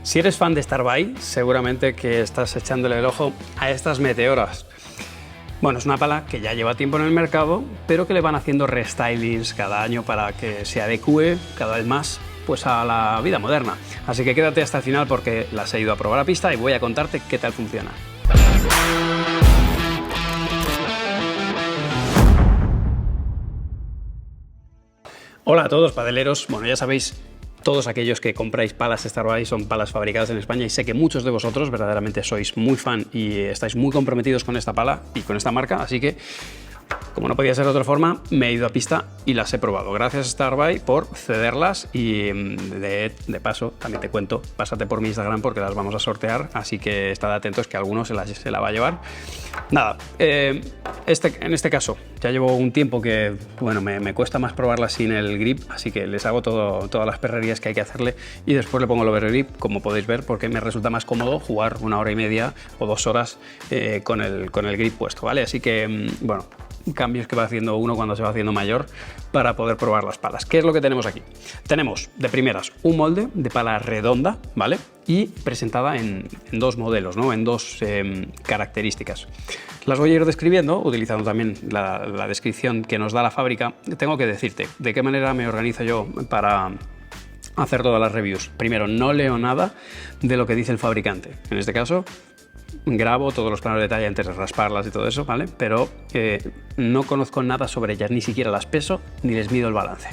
Si eres fan de Starbuy, seguramente que estás echándole el ojo a estas meteoras. Bueno, es una pala que ya lleva tiempo en el mercado, pero que le van haciendo restylings cada año para que se adecue cada vez más pues, a la vida moderna. Así que quédate hasta el final porque las he ido a probar a pista y voy a contarte qué tal funciona. Hola a todos, padeleros. Bueno, ya sabéis, todos aquellos que compráis palas Starbuy son palas fabricadas en España y sé que muchos de vosotros verdaderamente sois muy fan y estáis muy comprometidos con esta pala y con esta marca, así que como no podía ser de otra forma, me he ido a pista y las he probado. Gracias Starbuy por cederlas y de paso también te cuento, pásate por mi Instagram porque las vamos a sortear, así que estad atentos que alguno se la va a llevar. Nada, en este caso ya llevo un tiempo que bueno, me cuesta más probarlas sin el grip, así que les hago todas las perrerías que hay que hacerle y después le pongo el overgrip, como podéis ver, porque me resulta más cómodo jugar 1 hora y media o 2 horas con el grip puesto, ¿vale? Así que, bueno, cambios que va haciendo uno cuando se va haciendo mayor para poder probar las palas. ¿Qué es lo que tenemos aquí? Tenemos de primeras un molde de pala redonda, ¿vale? Y presentada en dos modelos, ¿no? En dos características. Las voy a ir describiendo, utilizando también la descripción que nos da la fábrica. Tengo que decirte de qué manera me organizo yo para hacer todas las reviews. Primero, no leo nada de lo que dice el fabricante. En este caso, grabo todos los planos de detalle antes de rasparlas y todo eso, ¿vale? Pero no conozco nada sobre ellas, ni siquiera las peso ni les mido el balance.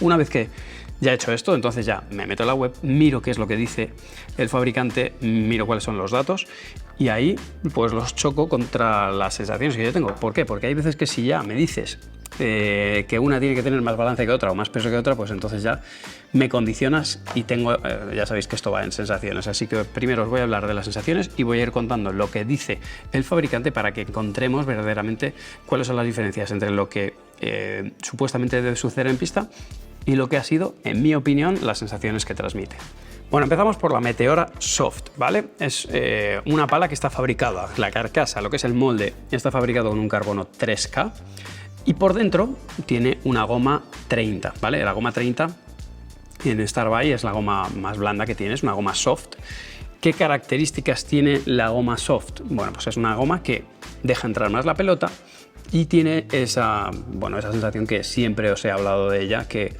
Una vez que ya he hecho esto, entonces ya me meto en la web, miro qué es lo que dice el fabricante, miro cuáles son los datos y ahí pues los choco contra las sensaciones que yo tengo. ¿Por qué? Porque hay veces que si ya me dices que una tiene que tener más balance que otra o más peso que otra, pues entonces ya me condicionas y tengo, ya sabéis que esto va en sensaciones, así que primero os voy a hablar de las sensaciones y voy a ir contando lo que dice el fabricante para que encontremos verdaderamente cuáles son las diferencias entre lo que supuestamente debe suceder en pista y lo que ha sido, en mi opinión, las sensaciones que transmite. Bueno, empezamos por la Meteora Soft, ¿vale? Es una pala que está fabricada, la carcasa, lo que es el molde, está fabricado con un carbono 3K y por dentro tiene una goma 30, ¿vale? La goma 30 en Starbuy es la goma más blanda que tiene, es una goma soft. ¿Qué características tiene la goma soft? Bueno, pues es una goma que deja entrar más la pelota y tiene esa sensación que siempre os he hablado de ella, que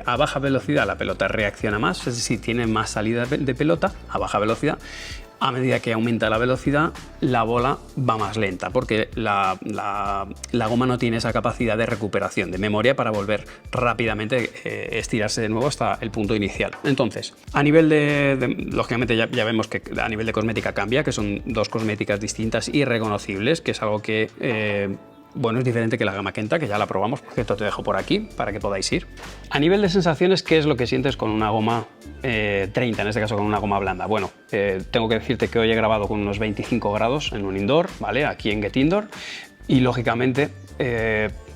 a baja velocidad la pelota reacciona más, es decir, tiene más salida de pelota a baja velocidad. A medida que aumenta la velocidad, la bola va más lenta, porque la goma no tiene esa capacidad de recuperación, de memoria para volver rápidamente, estirarse de nuevo hasta el punto inicial. Entonces, a nivel lógicamente ya vemos que a nivel de cosmética cambia, que son dos cosméticas distintas y reconocibles, que es algo que bueno, es diferente que la gama Kenta, que ya la probamos, por cierto te dejo por aquí para que podáis ir. A nivel de sensaciones, ¿qué es lo que sientes con una goma 30, en este caso con una goma blanda? Bueno, tengo que decirte que hoy he grabado con unos 25 grados en un indoor, ¿vale? Aquí en Get Indoor, y lógicamente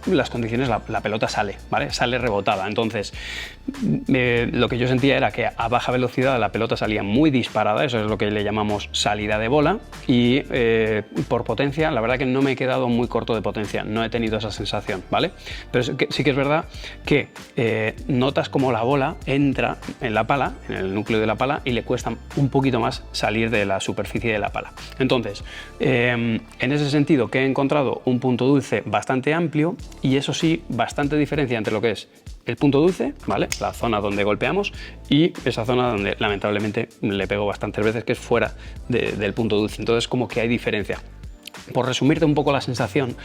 las condiciones, la pelota sale, ¿vale? Sale rebotada. Entonces, lo que yo sentía era que a baja velocidad la pelota salía muy disparada, eso es lo que le llamamos salida de bola, y por potencia, la verdad que no me he quedado muy corto de potencia, no he tenido esa sensación, ¿vale? Pero sí que es verdad que notas como la bola entra en la pala, en el núcleo de la pala, y le cuesta un poquito más salir de la superficie de la pala. Entonces, en ese sentido que he encontrado un punto dulce bastante amplio y eso sí, bastante diferencia entre lo que es el punto dulce, ¿vale? La zona donde golpeamos y esa zona donde lamentablemente le pego bastantes veces, que es fuera del punto dulce. Entonces como que hay diferencia. Por resumirte un poco la sensación,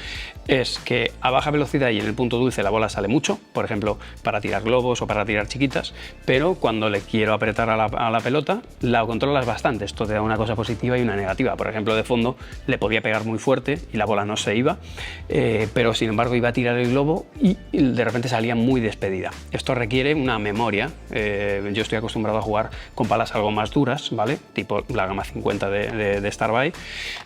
es que a baja velocidad y en el punto dulce la bola sale mucho, por ejemplo, para tirar globos o para tirar chiquitas, pero cuando le quiero apretar a la pelota, la controlas bastante. Esto te da una cosa positiva y una negativa. Por ejemplo, de fondo le podía pegar muy fuerte y la bola no se iba, pero sin embargo iba a tirar el globo y de repente salía muy despedida. Esto requiere una memoria. Yo estoy acostumbrado a jugar con palas algo más duras, ¿vale? Tipo la gama 50 de Starbuy.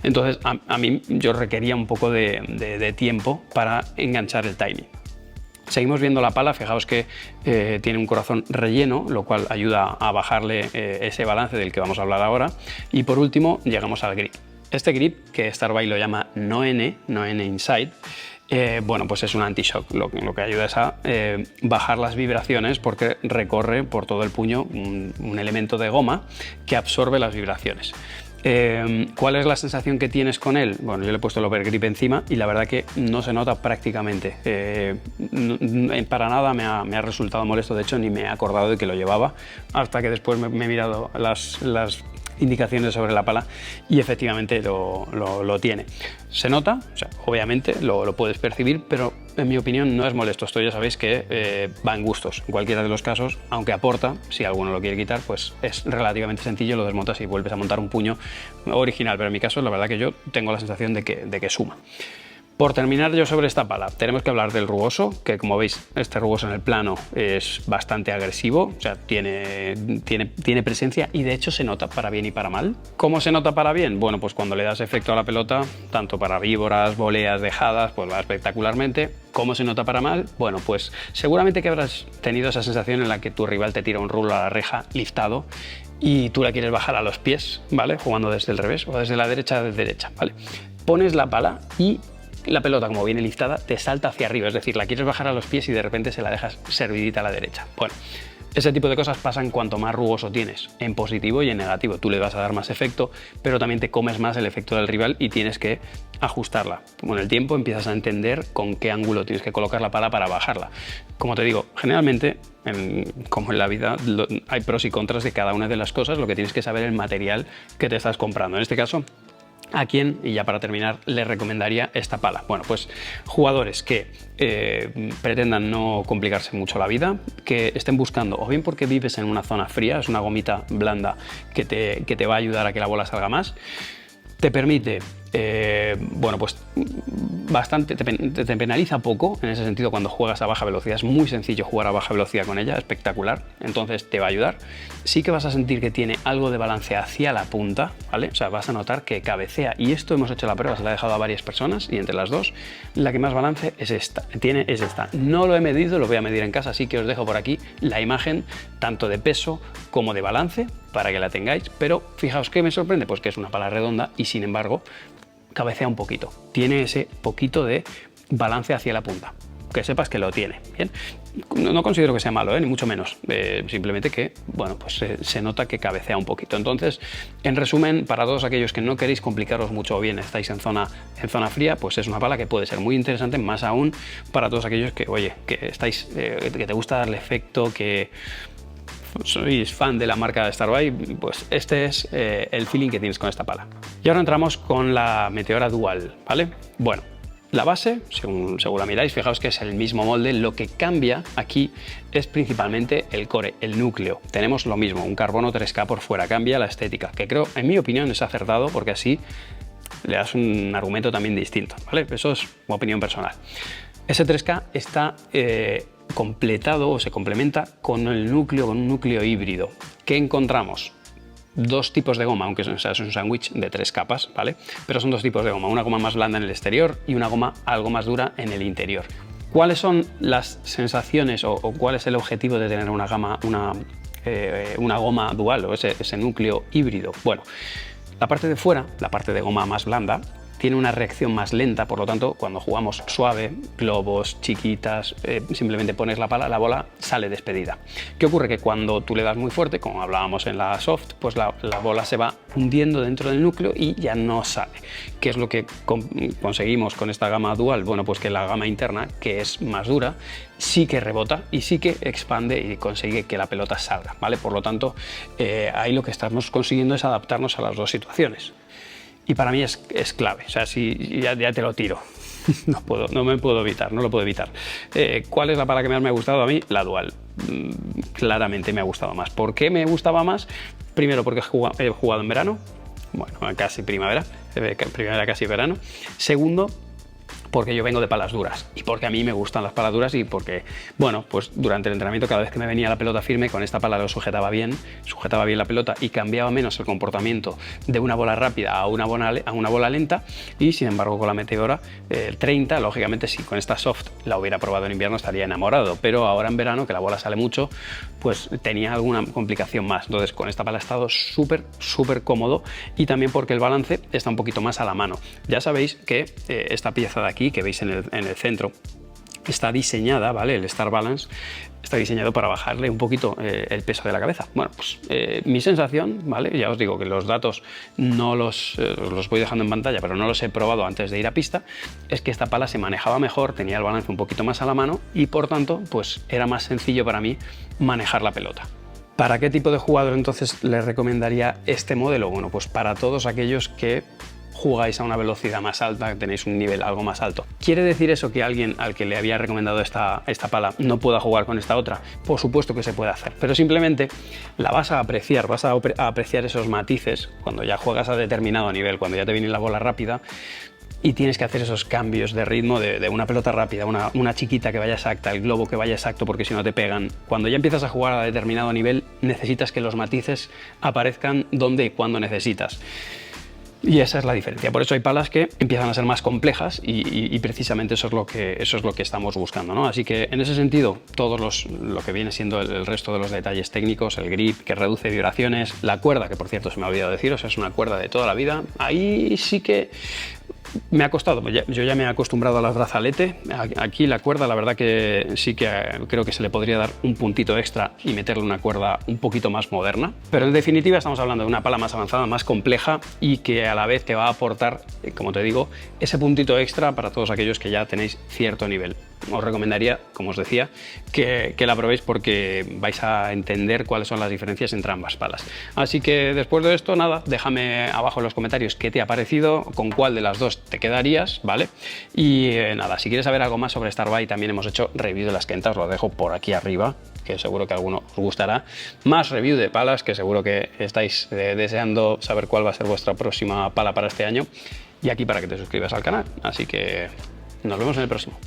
Entonces, a mí yo requería un poco de tiempo para enganchar el timing. Seguimos viendo la pala, fijaos que tiene un corazón relleno, lo cual ayuda a bajarle ese balance del que vamos a hablar ahora. Y por último llegamos al grip. Este grip, que Starbuy lo llama No N Inside, bueno, pues es un anti-shock, lo que ayuda es a bajar las vibraciones porque recorre por todo el puño un elemento de goma que absorbe las vibraciones. ¿Cuál es la sensación que tienes con él? Bueno, yo le he puesto el Overgrip encima y la verdad que no se nota prácticamente. Para nada me ha resultado molesto, de hecho ni me he acordado de que lo llevaba hasta que después me he mirado las indicaciones sobre la pala y efectivamente lo tiene. Se nota, o sea, obviamente lo puedes percibir, pero en mi opinión no es molesto. Esto ya sabéis que va en gustos. En cualquiera de los casos, aunque aporta, si alguno lo quiere quitar, pues es relativamente sencillo, lo desmontas y vuelves a montar un puño original. Pero en mi caso, la verdad que yo tengo la sensación de que suma. Por terminar yo sobre esta pala, tenemos que hablar del rugoso, que como veis, este rugoso en el plano es bastante agresivo, o sea, tiene presencia y de hecho se nota para bien y para mal. ¿Cómo se nota para bien? Bueno, pues cuando le das efecto a la pelota, tanto para víboras, voleas, dejadas, pues va espectacularmente. ¿Cómo se nota para mal? Bueno, pues seguramente que habrás tenido esa sensación en la que tu rival te tira un rulo a la reja liftado y tú la quieres bajar a los pies, ¿vale? Jugando desde el revés o desde la derecha a la derecha, ¿vale? Pones la pala y la pelota, como viene liftada, te salta hacia arriba, es decir, la quieres bajar a los pies y de repente se la dejas servidita a la derecha. Bueno, ese tipo de cosas pasan cuanto más rugoso tienes, en positivo y en negativo. Tú le vas a dar más efecto, pero también te comes más el efecto del rival y tienes que ajustarla. Con el tiempo empiezas a entender con qué ángulo tienes que colocar la pala para bajarla. Como te digo, generalmente, como en la vida, hay pros y contras de cada una de las cosas, lo que tienes que saber es el material que te estás comprando. En este caso, ¿a quién, y ya para terminar, le recomendaría esta pala? Bueno, pues jugadores que pretendan no complicarse mucho la vida, que estén buscando, o bien porque vives en una zona fría, es una gomita blanda que te va a ayudar a que la bola salga más, te permite, bueno, pues bastante, te penaliza poco en ese sentido cuando juegas a baja velocidad. Es muy sencillo jugar a baja velocidad con ella, espectacular, entonces te va a ayudar. Sí que vas a sentir que tiene algo de balance hacia la punta, ¿vale? O sea, vas a notar que cabecea, y esto hemos hecho la prueba, se la he dejado a varias personas y entre las dos, la que más balance es esta, es esta. No lo he medido, lo voy a medir en casa, así que os dejo por aquí la imagen tanto de peso como de balance para que la tengáis, pero fijaos que me sorprende, pues que es una pala redonda y sin embargo cabecea un poquito, tiene ese poquito de balance hacia la punta, que sepas que lo tiene, ¿bien? No considero que sea malo, ni mucho menos, simplemente que, bueno, pues se nota que cabecea un poquito. Entonces, en resumen, para todos aquellos que no queréis complicaros mucho o bien estáis en zona fría, pues es una pala que puede ser muy interesante, más aún para todos aquellos que, oye, que estáis, que te gusta darle efecto, que sois fan de la marca de Starbuy, pues este es el feeling que tienes con esta pala. Y ahora entramos con la Meteora Dual, ¿vale? Bueno, la base, según la miráis, fijaos que es el mismo molde. Lo que cambia aquí es principalmente el core, el núcleo. Tenemos lo mismo, un carbono 3K por fuera, cambia la estética, que creo, en mi opinión, es acertado porque así le das un argumento también distinto, ¿vale? Eso es mi opinión personal. Ese 3K está completado o se complementa con el núcleo, con un núcleo híbrido. ¿Qué encontramos? Dos tipos de goma, aunque es un sándwich de 3 capas, ¿vale? Pero son dos tipos de goma, una goma más blanda en el exterior y una goma algo más dura en el interior. ¿Cuáles son las sensaciones o cuál es el objetivo de tener una goma dual o ese núcleo híbrido? Bueno, la parte de fuera, la parte de goma más blanda, tiene una reacción más lenta, por lo tanto, cuando jugamos suave, globos, chiquitas, simplemente pones la pala, la bola sale despedida. ¿Qué ocurre? Que cuando tú le das muy fuerte, como hablábamos en la soft, pues la bola se va hundiendo dentro del núcleo y ya no sale. ¿Qué es lo que conseguimos con esta gama dual? Bueno, pues que la gama interna, que es más dura, sí que rebota y sí que expande y consigue que la pelota salga, ¿vale? Por lo tanto, ahí lo que estamos consiguiendo es adaptarnos a las dos situaciones. Y para mí es clave, o sea, si ya te lo tiro, no me puedo evitar, no lo puedo evitar. ¿Cuál es la pala que más me ha gustado a mí? La dual. Claramente me ha gustado más. ¿Por qué me gustaba más? Primero porque he jugado en verano, bueno, casi primavera casi verano. Segundo, porque yo vengo de palas duras y porque a mí me gustan las palas duras y porque, bueno, pues durante el entrenamiento cada vez que me venía la pelota firme con esta pala lo sujetaba bien la pelota y cambiaba menos el comportamiento de una bola rápida a una bola lenta, y sin embargo con la Meteora 30, lógicamente si con esta soft la hubiera probado en invierno estaría enamorado, pero ahora en verano que la bola sale mucho, pues tenía alguna complicación más. Entonces con esta pala he estado súper cómodo, y también porque el balance está un poquito más a la mano. Ya sabéis que esta pieza de aquí, aquí, que veis en el centro, está diseñada, ¿vale? El Star Balance está diseñado para bajarle un poquito el peso de la cabeza. Bueno, pues mi sensación, ¿vale? Ya os digo que los datos no los voy dejando en pantalla, pero no los he probado antes de ir a pista, es que esta pala se manejaba mejor, tenía el balance un poquito más a la mano y por tanto, pues era más sencillo para mí manejar la pelota. ¿Para qué tipo de jugador entonces les recomendaría este modelo? Bueno, pues para todos aquellos que jugáis a una velocidad más alta, que tenéis un nivel algo más alto. ¿Quiere decir eso que alguien al que le había recomendado esta pala no pueda jugar con esta otra? Por supuesto que se puede hacer, pero simplemente la vas a apreciar, esos matices cuando ya juegas a determinado nivel, cuando ya te viene la bola rápida y tienes que hacer esos cambios de ritmo de una pelota rápida, una chiquita que vaya exacta, el globo que vaya exacto, porque si no te pegan. Cuando ya empiezas a jugar a determinado nivel, necesitas que los matices aparezcan donde y cuando necesitas. Y esa es la diferencia. Por eso hay palas que empiezan a ser más complejas y precisamente eso es lo que estamos buscando, ¿no? Así que en ese sentido, lo que viene siendo el resto de los detalles técnicos, el grip que reduce vibraciones, la cuerda, que por cierto se me ha olvidado deciros, es una cuerda de toda la vida, ahí sí que me ha costado, yo ya me he acostumbrado a las brazalete. Aquí la cuerda, la verdad que sí que creo que se le podría dar un puntito extra y meterle una cuerda un poquito más moderna. Pero en definitiva estamos hablando de una pala más avanzada, más compleja y que a la vez que va a aportar, como te digo, ese puntito extra para todos aquellos que ya tenéis cierto nivel. Os recomendaría, como os decía, que la probéis porque vais a entender cuáles son las diferencias entre ambas palas. Así que después de esto, nada, déjame abajo en los comentarios qué te ha parecido, con cuál de las dos te quedarías, ¿vale? Y nada, si quieres saber algo más sobre Starbuy, también hemos hecho review de las Kentas, os lo dejo por aquí arriba, que seguro que a alguno os gustará. Más review de palas, que seguro que estáis deseando saber cuál va a ser vuestra próxima pala para este año. Y aquí para que te suscribas al canal. Así que nos vemos en el próximo.